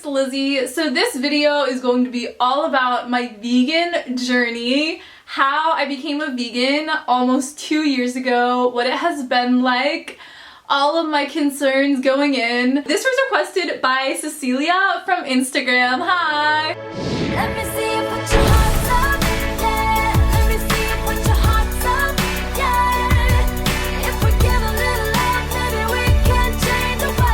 it's Lizzie. So this video is going to be all about my vegan journey, how I became a vegan almost 2 years ago, what it has been like, all of my concerns going in. This was requested by Cecilia from Instagram. Hi! Let me see you put your hearts up, yeah. Let me see you put your hearts up, yeah. If we give a little love, maybe we can change the world.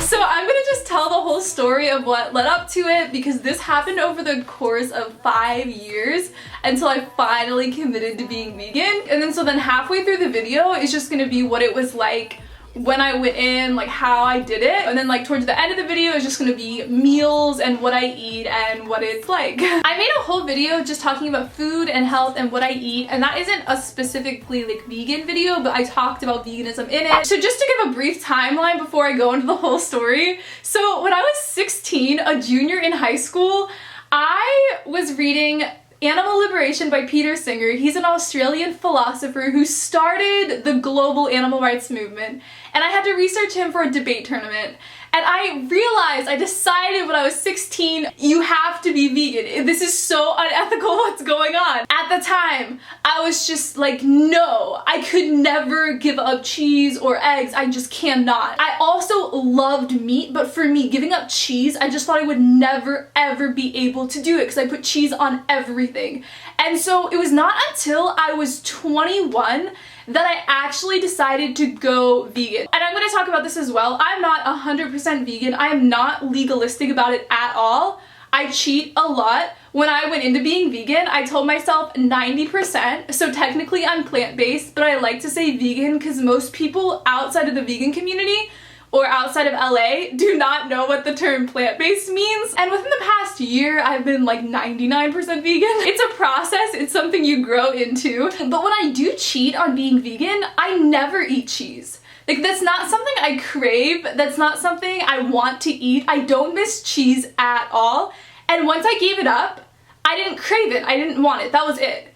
So I'm gonna just tell the whole story of what led up to it, because this happened over the course of 5 years until I finally committed to being vegan. And then halfway through the video is just gonna be what it was like when I went in, like how I did it, and then like towards the end of the video is just gonna be meals and what I eat and what it's like. I made a whole video just talking about food and health and what I eat, and that isn't a specifically like vegan video, but I talked about veganism in it. So just to give a brief timeline before I go into the whole story. So when I was 16, a junior in high school, I was reading Animal Liberation by Peter Singer. He's an Australian philosopher who started the global animal rights movement, and I had to research him for a debate tournament. And I decided when I was 16, you have to be vegan. This is so unethical what's going on. At the time, I was just like, no, I could never give up cheese or eggs. I just cannot. I also loved meat, but for me, giving up cheese, I just thought I would never ever be able to do it because I put cheese on everything. And so it was not until I was 21 that I actually decided to go vegan. And I'm going to talk about this as well. I'm not 100% vegan. I am not legalistic about it at all. I cheat a lot. When I went into being vegan, I told myself 90%, so technically I'm plant-based, but I like to say vegan because most people outside of the vegan community or outside of LA do not know what the term plant-based means. And within the past year, I've been like 99% vegan. It's a process, it's something you grow into. But when I do cheat on being vegan, I never eat cheese. Like, that's not something I crave, that's not something I want to eat. I don't miss cheese at all. And once I gave it up, I didn't crave it, I didn't want it, that was it.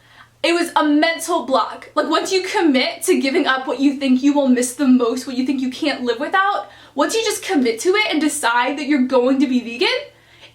It was a mental block. Like, once you commit to giving up what you think you will miss the most, what you think you can't live without, once you just commit to it and decide that you're going to be vegan,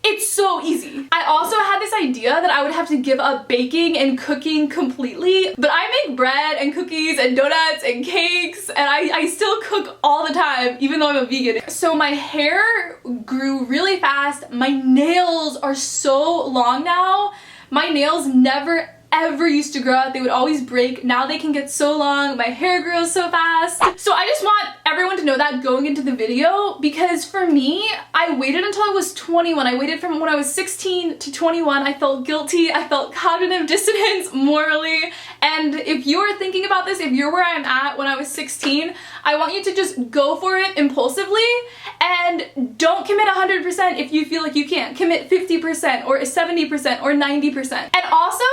it's so easy. I also had this idea that I would have to give up baking and cooking completely, but I make bread and cookies and donuts and cakes, and I still cook all the time, even though I'm a vegan. So my hair grew really fast. My nails are so long now. My nails never ever used to grow out. They would always break. Now they can get so long. My hair grows so fast. So I just want everyone to know that going into the video, because for me, I waited until I was 21. I waited from when I was 16 to 21. I felt guilty. I felt cognitive dissonance morally. And if you're thinking about this, if you're where I'm at when I was 16, I want you to just go for it impulsively and don't commit 100% if you feel like you can't. Commit 50% or 70% or 90%. And also,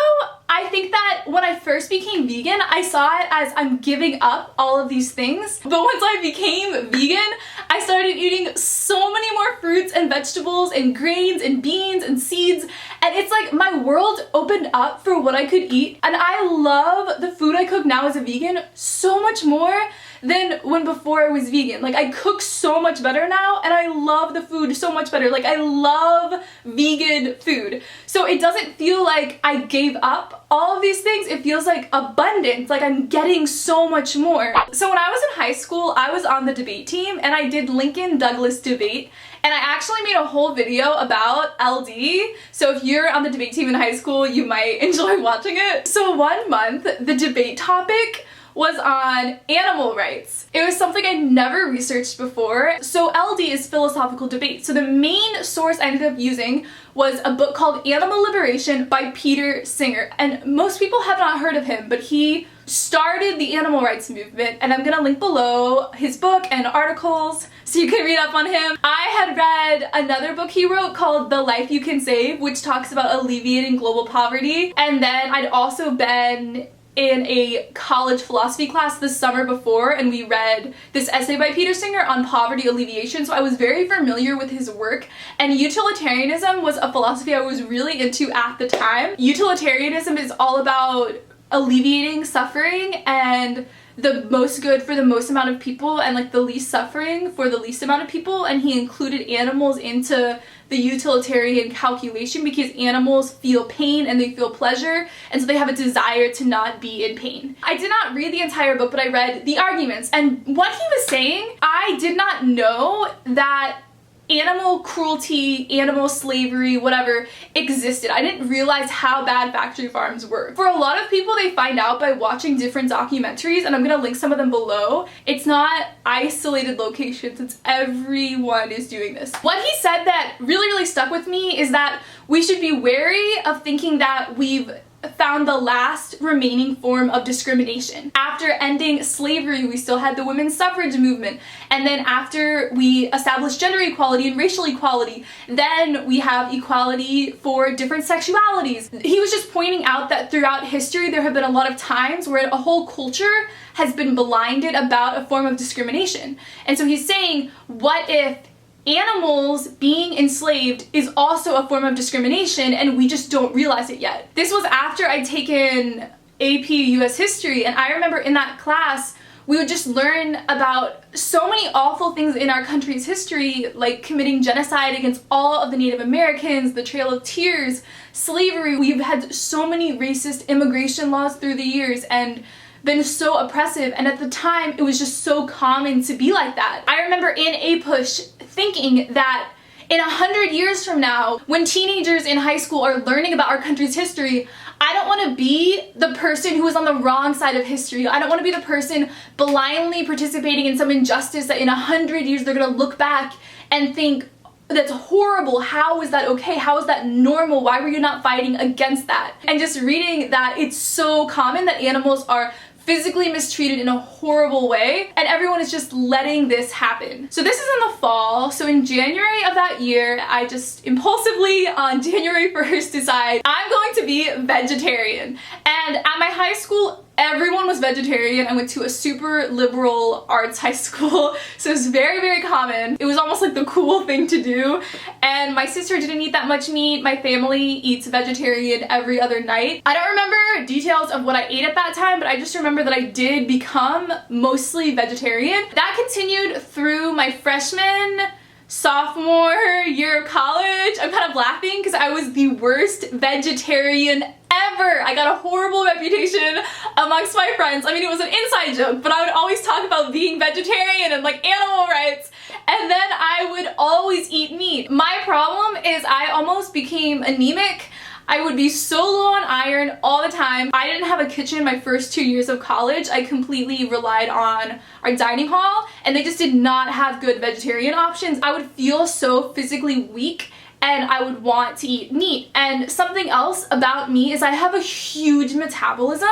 I think that when I first became vegan, I saw it as I'm giving up all of these things. But once I became vegan, I started eating so many more fruits and vegetables and grains and beans and seeds. And it's like my world opened up for what I could eat. And I love the food I cook now as a vegan so much more than when before I was vegan. Like, I cook so much better now, and I love the food so much better. Like, I love vegan food. So it doesn't feel like I gave up all of these things. It feels like abundance, like I'm getting so much more. So when I was in high school, I was on the debate team, and I did Lincoln Douglas debate. And I actually made a whole video about LD, so if you're on the debate team in high school, you might enjoy watching it. So 1 month, the debate topic was on animal rights. It was something I'd never researched before. So LD is philosophical debate. So the main source I ended up using was a book called Animal Liberation by Peter Singer. And most people have not heard of him, but he started the animal rights movement, and I'm gonna link below his book and articles so you can read up on him. I had read another book he wrote called The Life You Can Save, which talks about alleviating global poverty. And then I'd also been in a college philosophy class the summer before, and we read this essay by Peter Singer on poverty alleviation, so I was very familiar with his work. And utilitarianism was a philosophy I was really into at the time. Utilitarianism is all about alleviating suffering and the most good for the most amount of people and like the least suffering for the least amount of people, and he included animals into the utilitarian calculation because animals feel pain and they feel pleasure, and so they have a desire to not be in pain. I did not read the entire book, but I read the arguments, and what he was saying, I did not know that animal cruelty, animal slavery, whatever, existed. I didn't realize how bad factory farms were. For a lot of people, they find out by watching different documentaries, and I'm gonna link some of them below. It's not isolated locations, it's everyone is doing this. What he said that really stuck with me is that we should be wary of thinking that we've found the last remaining form of discrimination. After ending slavery, we still had the women's suffrage movement, and then after we established gender equality and racial equality, then we have equality for different sexualities. He was just pointing out that throughout history there have been a lot of times where a whole culture has been blinded about a form of discrimination. And so he's saying, what if animals being enslaved is also a form of discrimination and we just don't realize it yet? This was after I'd taken AP US History, and I remember in that class we would just learn about so many awful things in our country's history, like committing genocide against all of the Native Americans, the Trail of Tears, slavery. We've had so many racist immigration laws through the years and been so oppressive, and at the time it was just so common to be like that. I remember in APUSH thinking that in 100 years from now, when teenagers in high school are learning about our country's history, I don't want to be the person who is on the wrong side of history. I don't want to be the person blindly participating in some injustice that in 100 years they're going to look back and think, that's horrible, how is that okay, how is that normal, why were you not fighting against that? And just reading that it's so common that animals are physically mistreated in a horrible way, and everyone is just letting this happen. So this is in the fall, so in January of that year, I just impulsively on January 1st decide I'm going to be vegetarian. And at my high school, everyone was vegetarian. I went to a super liberal arts high school, so it was very common. It was almost like the cool thing to do. And my sister didn't eat that much meat. My family eats vegetarian every other night. I don't remember details of what I ate at that time, but I just remember that I did become mostly vegetarian. That continued through my freshman, sophomore year of college. I'm kind of laughing because I was the worst vegetarian ever. I got a horrible reputation amongst my friends. I mean, it was an inside joke, but I would always talk about being vegetarian and like animal rights, and then I would always eat meat. My problem is I almost became anemic. I would be so low on iron all the time. I didn't have a kitchen my first 2 years of college. I completely relied on our dining hall, and they just did not have good vegetarian options. I would feel so physically weak and I would want to eat meat. And something else about me is I have a huge metabolism.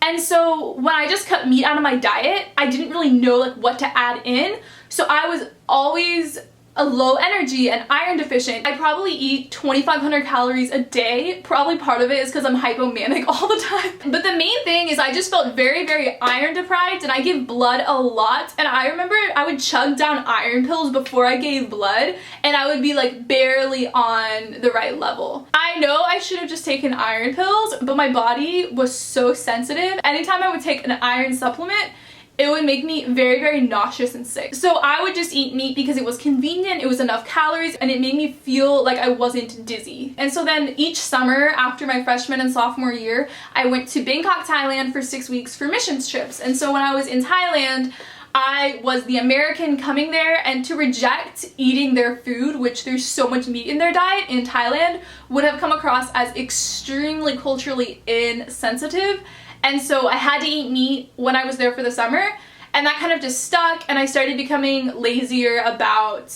And so when I just cut meat out of my diet, I didn't really know like what to add in. So I was always a low energy and iron deficient. I probably eat 2,500 calories a day. Probably part of it is because I'm hypomanic all the time. But the main thing is I just felt very iron deprived, and I give blood a lot. And I remember I would chug down iron pills before I gave blood, and I would be like barely on the right level. I know I should have just taken iron pills, but my body was so sensitive. Anytime I would take an iron supplement, it would make me very nauseous and sick. So I would just eat meat because it was convenient, it was enough calories, and it made me feel like I wasn't dizzy. And so then each summer after my freshman and sophomore year, I went to Bangkok, Thailand for 6 weeks for missions trips. And so when I was in Thailand, I was the American coming there, and to reject eating their food, which there's so much meat in their diet in Thailand, would have come across as extremely culturally insensitive. And so I had to eat meat when I was there for the summer, and that kind of just stuck, and I started becoming lazier about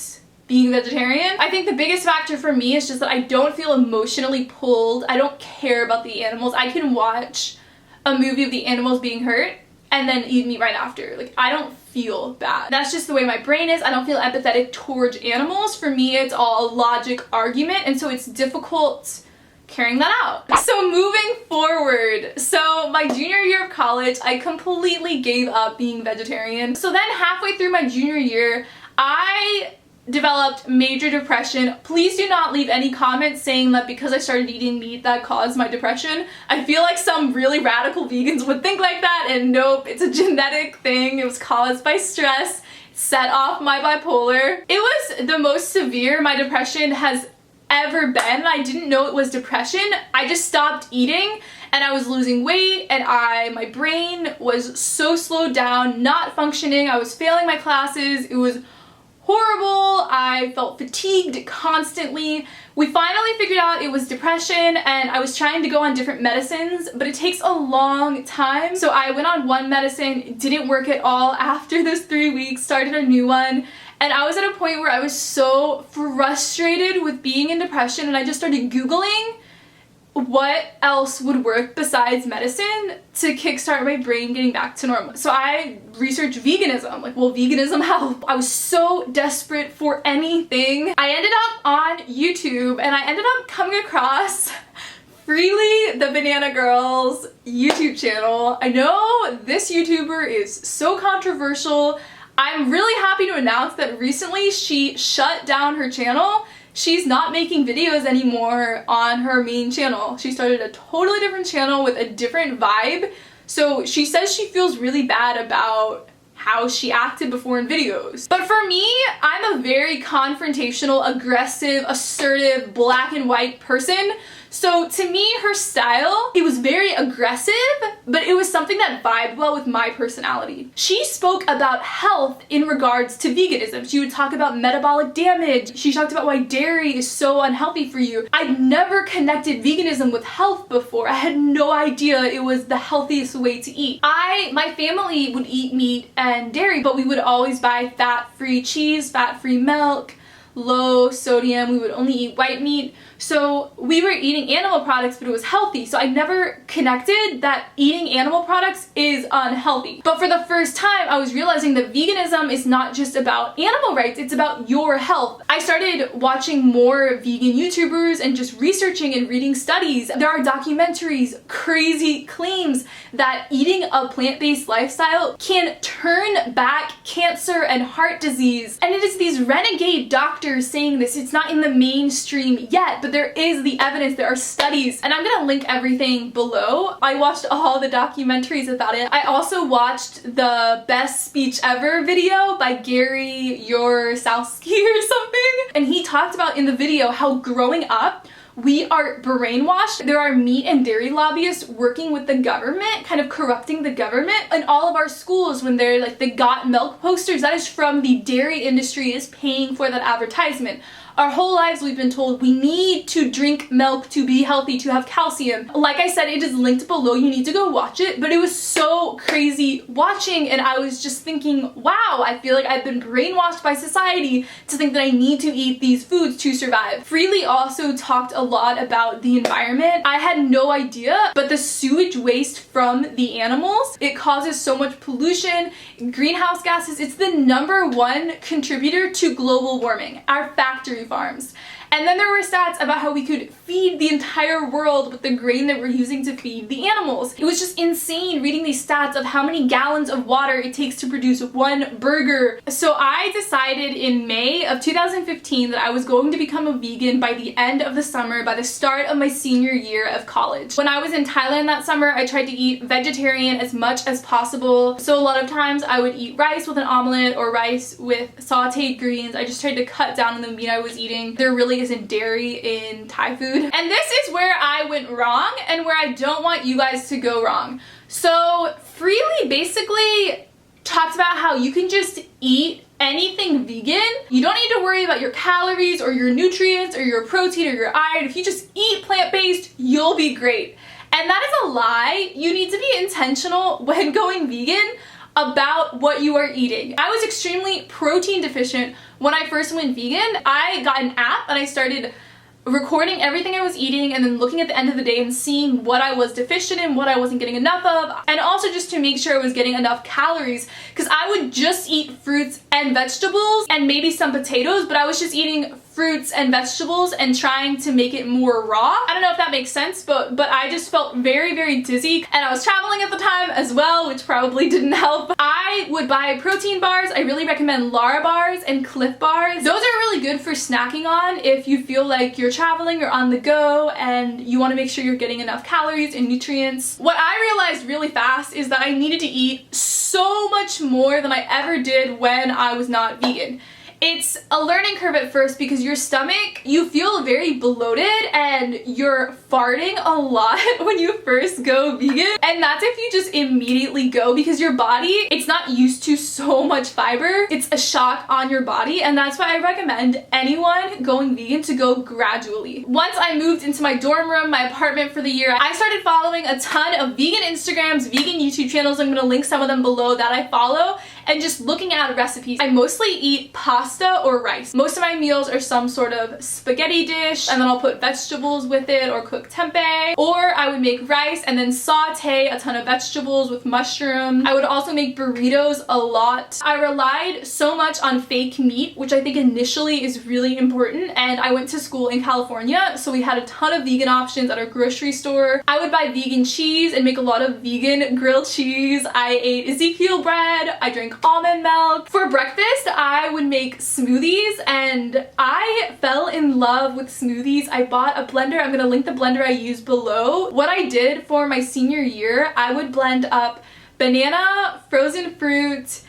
being vegetarian. I think the biggest factor for me is just that I don't feel emotionally pulled. I don't care about the animals. I can watch a movie of the animals being hurt and then eat meat right after. Like, I don't feel bad. That's just the way my brain is. I don't feel empathetic towards animals. For me, it's all a logic argument, and so it's difficult carrying that out. So moving forward, so my junior year of college, I completely gave up being vegetarian. So then halfway through my junior year, I developed major depression. Please do not leave any comments saying that because I started eating meat that caused my depression. I feel like some really radical vegans would think like that, and nope, it's a genetic thing. It was caused by stress. Set off my bipolar. It was the most severe my depression has ever been. I didn't know it was depression. I just stopped eating and I was losing weight, and my brain was so slowed down, not functioning. I was failing my classes. It was horrible. I felt fatigued constantly. We finally figured out it was depression, and I was trying to go on different medicines, but it takes a long time. So I went on one medicine, it didn't work at all. After those 3 weeks, started a new one, and I was at a point where I was so frustrated with being in depression, and I just started Googling what else would work besides medicine to kickstart my brain getting back to normal. So I researched veganism. Like, will veganism help? I was so desperate for anything. I ended up on YouTube, and I ended up coming across Freely the Banana Girl's YouTube channel. I know this YouTuber is so controversial. I'm really happy to announce that recently she shut down her channel. She's not making videos anymore on her main channel. She started a totally different channel with a different vibe. So she says she feels really bad about how she acted before in videos. But for me, I'm a very confrontational, aggressive, assertive, black and white person. So to me, her style, it was very aggressive, but it was something that vibed well with my personality. She spoke about health in regards to veganism. She would talk about metabolic damage. She talked about why dairy is so unhealthy for you. I'd never connected veganism with health before. I had no idea it was the healthiest way to eat. My family would eat meat and dairy, but we would always buy fat-free cheese, fat-free milk, low sodium. We would only eat white meat. So we were eating animal products, but it was healthy. So I never connected that eating animal products is unhealthy. But for the first time, I was realizing that veganism is not just about animal rights, it's about your health. I started watching more vegan YouTubers and just researching and reading studies. There are documentaries, crazy claims that eating a plant-based lifestyle can turn back cancer and heart disease. And it is these renegade doctors saying this. It's not in the mainstream yet, but there is the evidence, there are studies, and I'm gonna link everything below. I watched all the documentaries about it. I also watched the best speech ever video by Gary Yourselski or something, and he talked about in the video how growing up we are brainwashed. There are meat and dairy lobbyists working with the government, kind of corrupting the government. In all of our schools, when they're like the Got Milk posters, that is from the dairy industry is paying for that advertisement. Our whole lives we've been told we need to drink milk to be healthy, to have calcium. Like I said, it is linked below. You need to go watch it. But it was so crazy watching, and I was just thinking, wow, I feel like I've been brainwashed by society to think that I need to eat these foods to survive. Freely also talked a lot about the environment. I had no idea, but the sewage waste from the animals, it causes so much pollution, greenhouse gases. It's the #1 contributor to global warming, our factory farms. And then there were stats about how we could feed the entire world with the grain that we're using to feed the animals. It was just insane reading these stats of how many gallons of water it takes to produce one burger. So I decided in May of 2015 that I was going to become a vegan by the end of the summer, by the start of my senior year of college. When I was in Thailand that summer, I tried to eat vegetarian as much as possible. So a lot of times I would eat rice with an omelet or rice with sauteed greens. I just tried to cut down on the meat I was eating. There really isn't dairy in Thai food. And this is where I went wrong and where I don't want you guys to go wrong. So Freely basically talks about how you can just eat anything vegan. You don't need to worry about your calories or your nutrients or your protein or your iron. If you just eat plant-based, you'll be great. And that is a lie. You need to be intentional when going vegan about what you are eating. I was extremely protein deficient when I first went vegan. I got an app and I started recording everything I was eating and then looking at the end of the day and seeing what I was deficient in, what I wasn't getting enough of, and also just to make sure I was getting enough calories, because I would just eat fruits and vegetables and maybe some potatoes, but I was just eating fruits and vegetables and trying to make it more raw. I don't know if that makes sense, but I just felt very, very dizzy, and I was traveling at the time as well, which probably didn't help. I would buy protein bars. I really recommend Lara bars and Cliff bars. Those are really good for snacking on if you feel like you're traveling or on the go and you want to make sure you're getting enough calories and nutrients. What I realized really fast is that I needed to eat so much more than I ever did when I was not vegan. It's a learning curve at first because your stomach, you feel very bloated and you're farting a lot when you first go vegan. And that's if you just immediately go, because your body, it's not used to so much fiber. It's a shock on your body, and that's why I recommend anyone going vegan to go gradually. Once I moved into my dorm room, my apartment for the year, I started following a ton of vegan Instagrams, vegan YouTube channels. I'm gonna link some of them below that I follow, and just looking at recipes. I mostly eat pasta or rice. Most of my meals are some sort of spaghetti dish, and then I'll put vegetables with it or cook tempeh. Or I would make rice and then saute a ton of vegetables with mushrooms. I would also make burritos a lot. I relied so much on fake meat, which I think initially is really important, and I went to school in California, so we had a ton of vegan options at our grocery store. I would buy vegan cheese and make a lot of vegan grilled cheese. I ate Ezekiel bread. I drank almond milk. For breakfast, I would make smoothies, and I fell in love with smoothies. I bought a blender. I'm gonna link the blender I used below. What I did for my senior year, I would blend up banana, frozen fruit,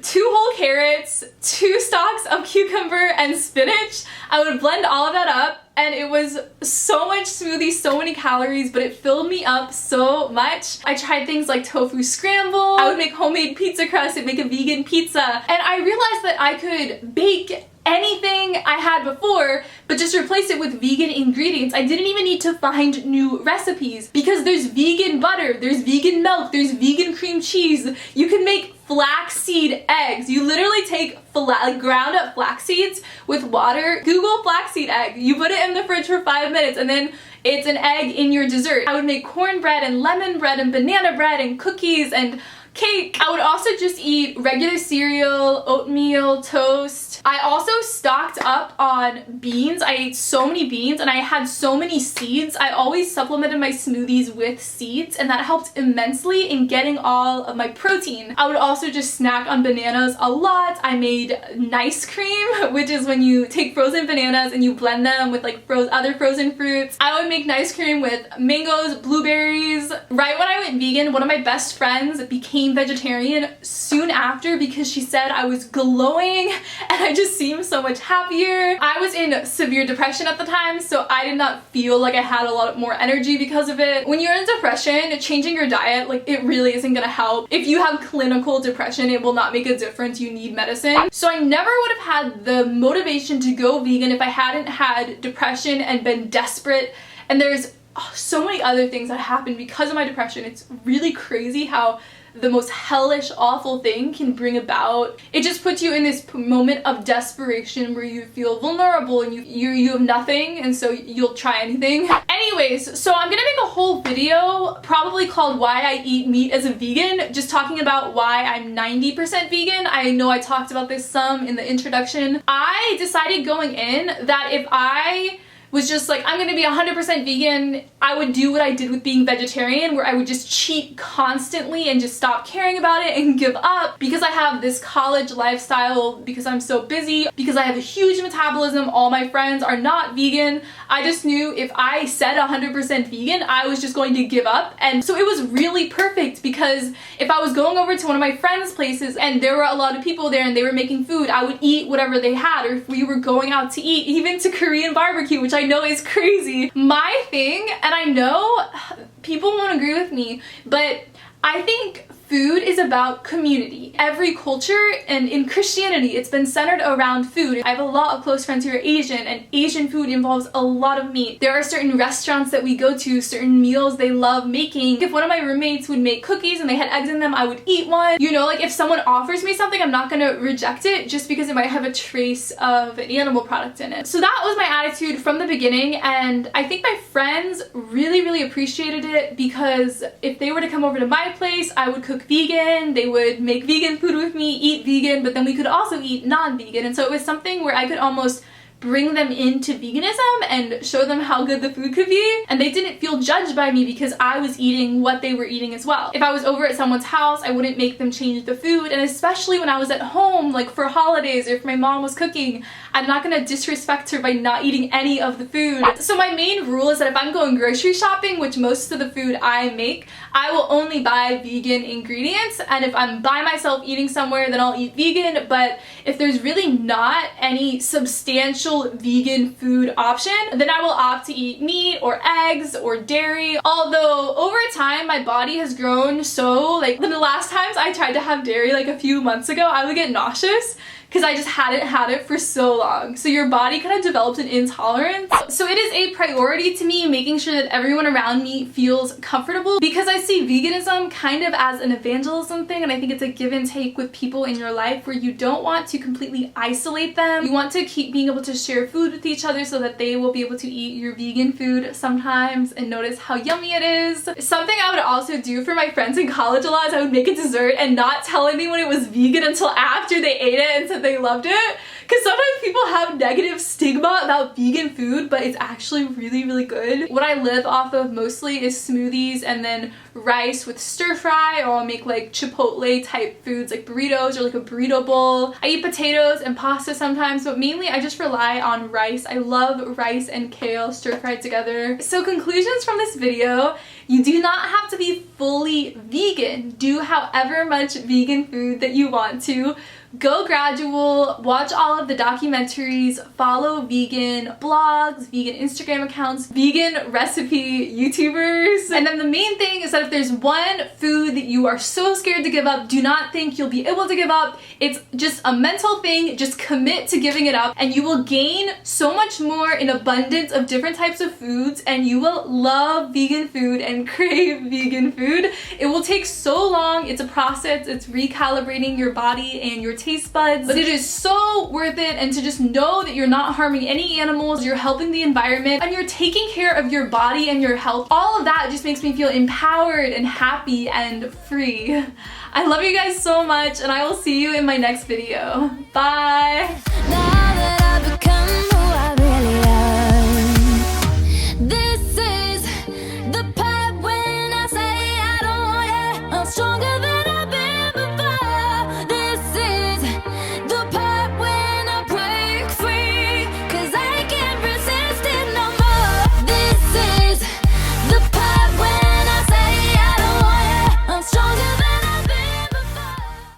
2 whole carrots, 2 stalks of cucumber, and spinach. I would blend all of that up, and it was so much smoothie, so many calories, but it filled me up so much. I tried things like tofu scramble. I would make homemade pizza crust and make a vegan pizza. And I realized that I could bake anything I had before, but just replace it with vegan ingredients. I didn't even need to find new recipes because there's vegan butter, there's vegan milk, there's vegan cream cheese. You can make flaxseed eggs. You literally take ground up flax seeds with water. Google flaxseed egg. You put it in the fridge for 5 minutes and then it's an egg in your dessert. I would make cornbread and lemon bread and banana bread and cookies and cake. I would also just eat regular cereal, oatmeal, toast. I also stocked up on beans. I ate so many beans and I had so many seeds. I always supplemented my smoothies with seeds, and that helped immensely in getting all of my protein. I would also just snack on bananas a lot. I made nice cream, which is when you take frozen bananas and you blend them with like other frozen fruits. I would make nice cream with mangoes, blueberries. Right when I went vegan, one of my best friends became vegetarian soon after because she said I was glowing and I just seemed so much happier. I was in severe depression at the time, so I did not feel like I had a lot more energy because of it. When you're in depression, changing your diet, like, it really isn't gonna help. If you have clinical depression, it will not make a difference. You need medicine. So I never would have had the motivation to go vegan if I hadn't had depression and been desperate. And there's so many other things that happened because of my depression. It's really crazy how the most hellish, awful thing can bring about. It just puts you in this moment of desperation where you feel vulnerable and you have nothing, and so you'll try anything. Anyways, so I'm gonna make a whole video probably called Why I Eat Meat as a Vegan, just talking about why I'm 90% vegan. I know I talked about this some in the introduction. I decided going in that if I was just like, I'm gonna be 100% vegan, I would do what I did with being vegetarian, where I would just cheat constantly and just stop caring about it and give up. Because I have this college lifestyle, because I'm so busy, because I have a huge metabolism, all my friends are not vegan, I just knew if I said 100% vegan, I was just going to give up. And so it was really perfect, because if I was going over to one of my friends' places and there were a lot of people there and they were making food, I would eat whatever they had. Or if we were going out to eat, even to Korean barbecue, which I know is crazy. My thing, and I know people won't agree with me, but I think food is about community. Every culture, and in Christianity, it's been centered around food. I have a lot of close friends who are Asian, and Asian food involves a lot of meat. There are certain restaurants that we go to, certain meals they love making. If one of my roommates would make cookies and they had eggs in them, I would eat one. You know, like if someone offers me something, I'm not gonna reject it just because it might have a trace of an animal product in it. So that was my attitude from the beginning, and I think my friends really appreciated it, because if they were to come over to my place, I would cook vegan, they would make vegan food with me, eat vegan, but then we could also eat non-vegan. And so it was something where I could almost bring them into veganism and show them how good the food could be, and they didn't feel judged by me because I was eating what they were eating as well. If I was over at someone's house, I wouldn't make them change the food, and especially when I was at home, like for holidays or if my mom was cooking, I'm not gonna disrespect her by not eating any of the food. So my main rule is that if I'm going grocery shopping, which most of the food I make, I will only buy vegan ingredients, and if I'm by myself eating somewhere, then I'll eat vegan. But if there's really not any substantial vegan food option, then I will opt to eat meat or eggs or dairy. Although over time my body has grown so, like, the last times I tried to have dairy like a few months ago, I would get nauseous because I just hadn't had it for so long. So your body kind of develops an intolerance. So it is a priority to me making sure that everyone around me feels comfortable, because I see veganism kind of as an evangelism thing, and I think it's a give and take with people in your life where you don't want to completely isolate them. You want to keep being able to share food with each other so that they will be able to eat your vegan food sometimes and notice how yummy it is. Something I would also do for my friends in college a lot is I would make a dessert and not tell anyone it was vegan until after they ate it and said they loved it, because sometimes people have negative stigma about vegan food, but it's actually really, really good. What I live off of mostly is smoothies and then rice with stir fry, or I'll make like Chipotle type foods like burritos or like a burrito bowl. I eat potatoes and pasta sometimes, but mainly I just rely on rice. I love rice and kale stir fried together. So conclusions from this video: you do not have to be fully vegan. Do however much vegan food that you want to. Go gradual, watch all of the documentaries, follow vegan blogs, vegan Instagram accounts, vegan recipe YouTubers. And then the main thing is that if there's one food that you are so scared to give up, do not think you'll be able to give up. It's just a mental thing. Just commit to giving it up, and you will gain so much more in abundance of different types of foods, and you will love vegan food and crave vegan food. It will take so long. It's a process. It's recalibrating your body and your taste buds, but it is so worth it. And to just know that you're not harming any animals, you're helping the environment, and you're taking care of your body and your health, all of that just makes me feel empowered and happy and free. I love you guys so much, and I will see you in my next video. Bye!